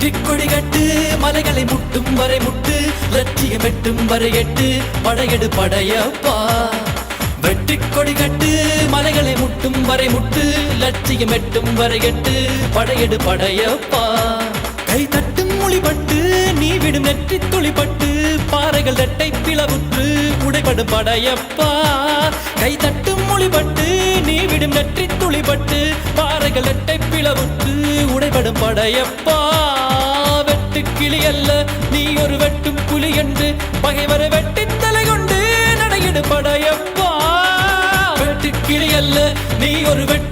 வெற்றி கொடி கட்டு மலைகளை முட்டும் வரை முட்டு லட்சியம் எட்டும் வரை எட்டு படையெடு படையப்பா வெற்றி கொடி கட்டு மலைகளை முட்டும் வரை முட்டு லட்சியம் எட்டும் வரை எட்டு படையெடு படையப்பா கை தட்டும் மொழிபட்டு நீ விடும் நெற்றி துளிப்பட்டு பாறைகள் இரட்டை பிளவுற்று உடைபடும் படையப்பா கை தட்டும் மொழிபட்டு நீ விடும் நெற்றி துளிப்பட்டு பாறைகள் இரட்டை பிளவுற்று உடைபடும் படையப்பா வெட்டு கிளி அல்ல நீ ஒரு வெட்டும் புலி என்று பகைவரை வெட்டி தலை கொண்டு நடையிடு படையப்பா வெட்டு கிளி அல்ல நீ ஒரு வெட்டு